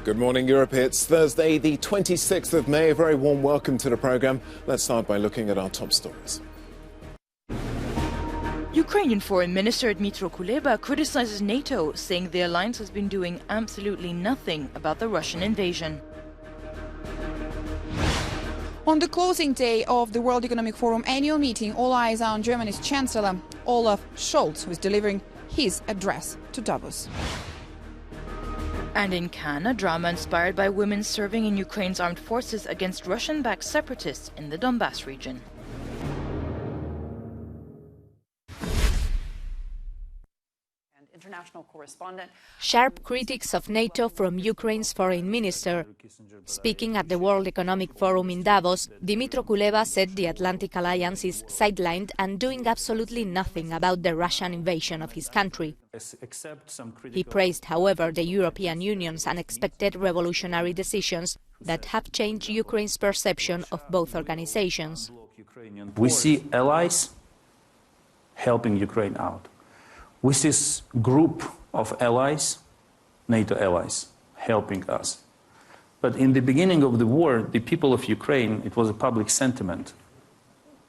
Good morning, Europe. It's Thursday, the 26th of May. A very warm welcome to the programme. Let's start by looking at our top stories. Ukrainian Foreign Minister Dmytro Kuleba criticizes NATO, saying the alliance has been doing absolutely nothing about the Russian invasion. On the closing day of the World Economic Forum annual meeting, all eyes are on Germany's Chancellor Olaf Scholz, who is delivering his address to Davos. And in Cannes, a drama inspired by women serving in Ukraine's armed forces against Russian-backed separatists in the Donbass region. International correspondent. Sharp critics of NATO from Ukraine's foreign minister. Speaking at the World Economic Forum in Davos, Dmytro Kuleba said the Atlantic Alliance is sidelined and doing absolutely nothing about the Russian invasion of his country. He praised, however, the European Union's unexpected revolutionary decisions that have changed Ukraine's perception of both organizations. We see allies helping Ukraine out. We see this group of allies, NATO allies, helping us. But in the beginning of the war, the people of Ukraine, it was a public sentiment.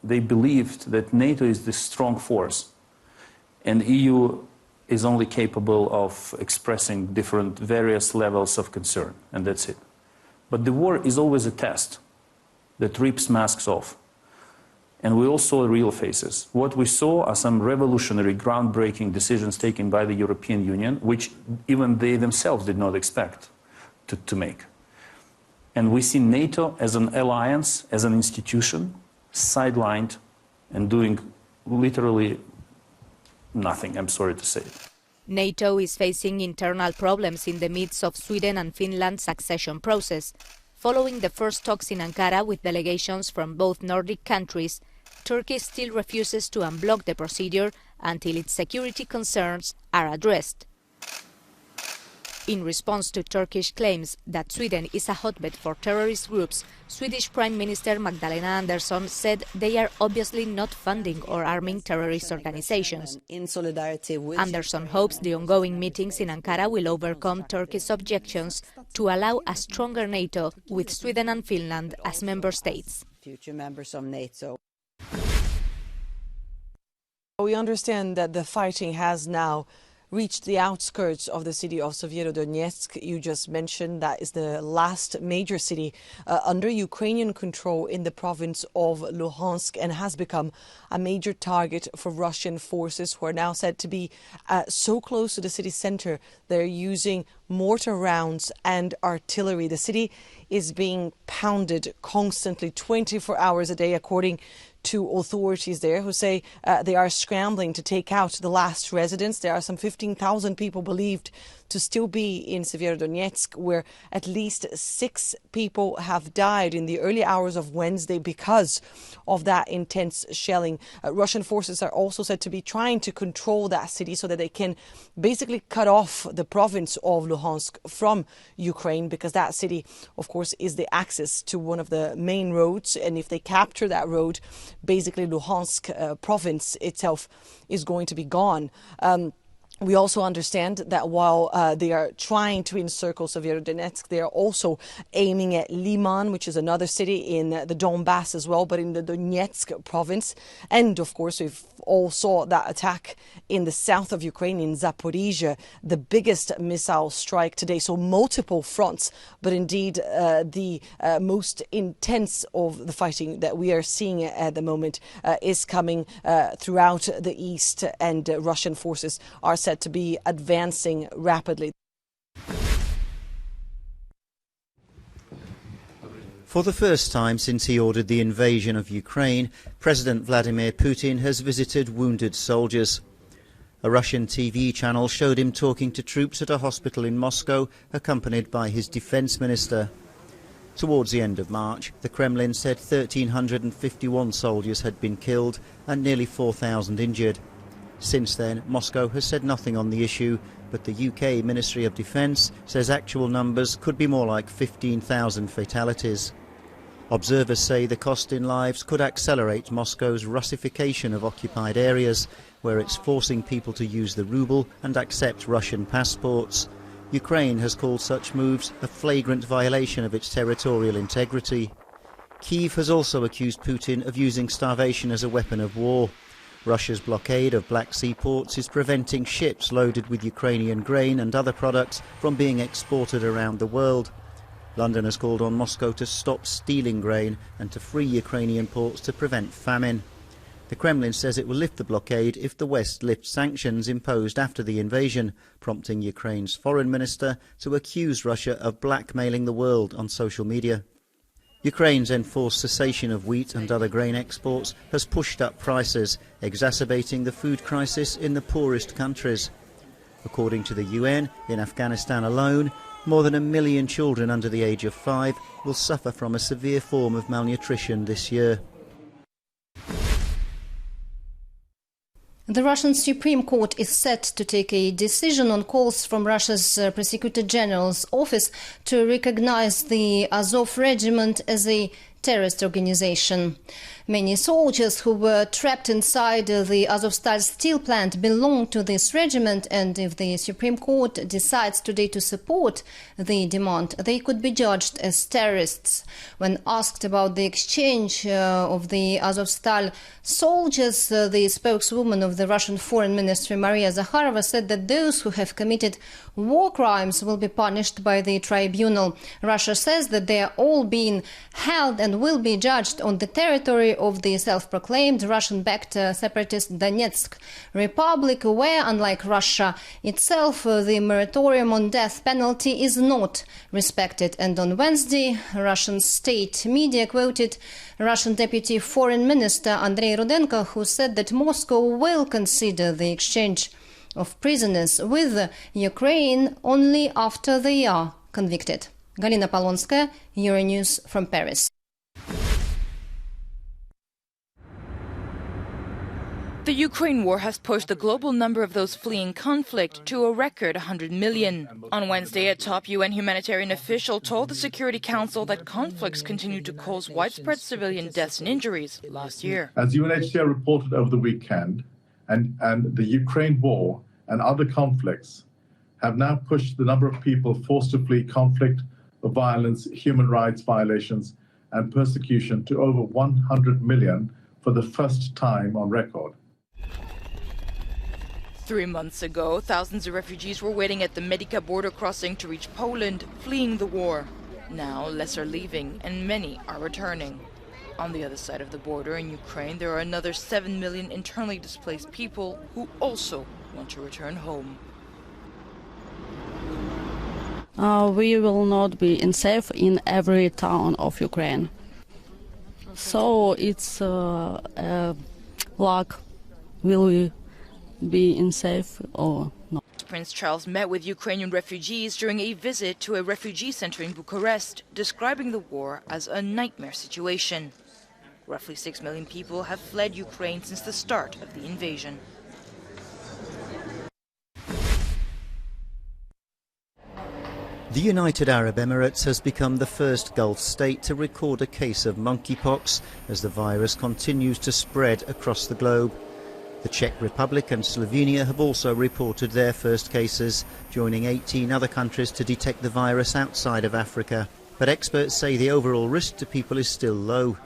They believed that NATO is the strong force, and EU is only capable of expressing different various levels of concern, and that's it. But the war is always a test that rips masks off. And we all saw real faces. What we saw are some revolutionary, groundbreaking decisions taken by the European Union, which even they themselves did not expect to make. And we see NATO as an alliance, as an institution, sidelined and doing literally nothing, I'm sorry to say. NATO is facing internal problems in the midst of Sweden and Finland's accession process. Following the first talks in Ankara with delegations from both Nordic countries, Turkey still refuses to unblock the procedure until its security concerns are addressed. In response to Turkish claims that Sweden is a hotbed for terrorist groups, Swedish Prime Minister Magdalena Andersson said they are obviously not funding or arming terrorist organizations. Andersson hopes the ongoing meetings in Ankara will overcome Turkey's objections to allow a stronger NATO with Sweden and Finland as member states. Future members of NATO. We understand that the fighting has now reached the outskirts of the city of Severodonetsk. You just mentioned that is the last major city under Ukrainian control in the province of Luhansk and has become a major target for Russian forces who are now said to be so close to the city center. They're using mortar rounds and artillery. The city is being pounded constantly 24 hours a day, according to authorities there, who say they are scrambling to take out the last residents. There are some 15,000 people believed to still be in Severodonetsk, where at least 6 people have died in the early hours of Wednesday because of that intense shelling. Russian forces are also said to be trying to control that city so that they can basically cut off the province of Luhansk from Ukraine, because that city, of course, is the access to one of the main roads. And if they capture that road, basically Luhansk province itself is going to be gone. We also understand that while they are trying to encircle Severodonetsk, they are also aiming at Liman, which is another city in the Donbass as well, but in the Donetsk province. And of course, we've all saw that attack in the south of Ukraine, in Zaporizhia, the biggest missile strike today. So multiple fronts, but indeed the most intense of the fighting that we are seeing at the moment is coming throughout the east, and Russian forces are said to be advancing rapidly. For the first time since he ordered the invasion of Ukraine, President Vladimir Putin has visited wounded soldiers. A Russian TV channel showed him talking to troops at a hospital in Moscow, accompanied by his defense minister. Towards the end of March, the Kremlin said 1,351 soldiers had been killed and nearly 4,000 injured. Since then, Moscow has said nothing on the issue, but the UK Ministry of Defence says actual numbers could be more like 15,000 fatalities. Observers say the cost in lives could accelerate Moscow's Russification of occupied areas, where it's forcing people to use the ruble and accept Russian passports. Ukraine has called such moves a flagrant violation of its territorial integrity. Kyiv has also accused Putin of using starvation as a weapon of war. Russia's blockade of Black Sea ports is preventing ships loaded with Ukrainian grain and other products from being exported around the world. London has called on Moscow to stop stealing grain and to free Ukrainian ports to prevent famine. The Kremlin says it will lift the blockade if the West lifts sanctions imposed after the invasion, prompting Ukraine's foreign minister to accuse Russia of blackmailing the world on social media. Ukraine's enforced cessation of wheat and other grain exports has pushed up prices, exacerbating the food crisis in the poorest countries. According to the UN, in Afghanistan alone, more than 1 million children under the age of 5 will suffer from a severe form of malnutrition this year. The Russian Supreme Court is set to take a decision on calls from Russia's Prosecutor General's office to recognize the Azov Regiment as a terrorist organization. Many soldiers who were trapped inside the Azovstal steel plant belong to this regiment, and if the Supreme Court decides today to support the demand, they could be judged as terrorists. When asked about the exchange of the Azovstal soldiers, the spokeswoman of the Russian Foreign Ministry, Maria Zakharova, said that those who have committed war crimes will be punished by the tribunal. Russia says that they are all being held and will be judged on the territory of the self-proclaimed Russian-backed separatist Donetsk Republic, where, unlike Russia itself, the moratorium on death penalty is not respected. And on Wednesday, Russian state media quoted Russian Deputy Foreign Minister Andrei Rudenko, who said that Moscow will consider the exchange of prisoners with Ukraine only after they are convicted. Galina Polonskaya, Euronews from Paris. The Ukraine war has pushed the global number of those fleeing conflict to a record 100 million. On Wednesday, a top UN humanitarian official told the Security Council that conflicts continue to cause widespread civilian deaths and injuries last year. As UNHCR reported over the weekend, and the Ukraine war and other conflicts have now pushed the number of people forced to flee conflict, violence, human rights violations, and persecution to over 100 million for the first time on record. 3 months ago, thousands of refugees were waiting at the Medica border crossing to reach Poland, fleeing the war. Now, less are leaving, and many are returning. On the other side of the border in Ukraine, there are another 7 million internally displaced people who also want to return home. We will not be safe in every town of Ukraine. So it's luck. Will we be safe or not? Prince Charles met with Ukrainian refugees during a visit to a refugee center in Bucharest, describing the war as a nightmare situation. Roughly 6 million people have fled Ukraine since the start of the invasion. The United Arab Emirates has become the first Gulf state to record a case of monkeypox as the virus continues to spread across the globe. The Czech Republic and Slovenia have also reported their first cases, joining 18 other countries to detect the virus outside of Africa. But experts say the overall risk to people is still low.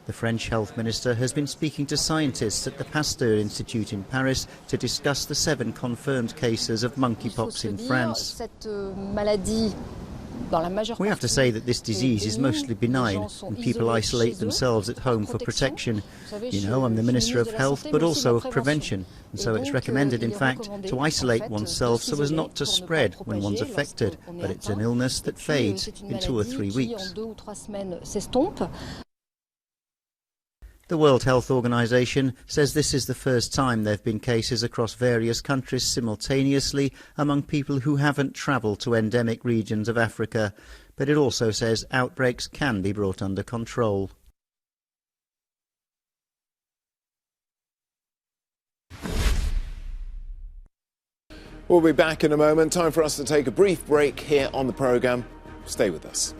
The French health minister has been speaking to scientists at the Pasteur Institute in Paris to discuss the 7 confirmed cases of monkeypox in France. We have to say that this disease is mostly benign and people isolate themselves at home for protection. You know, I'm the Minister of Health but also of Prevention, and so it's recommended, in fact, to isolate oneself so as not to spread when one's affected, but it's an illness that fades in 2 or 3 weeks. The World Health Organization says this is the first time there have been cases across various countries simultaneously among people who haven't travelled to endemic regions of Africa, but it also says outbreaks can be brought under control. We'll be back in a moment. Time for us to take a brief break here on the programme. Stay with us.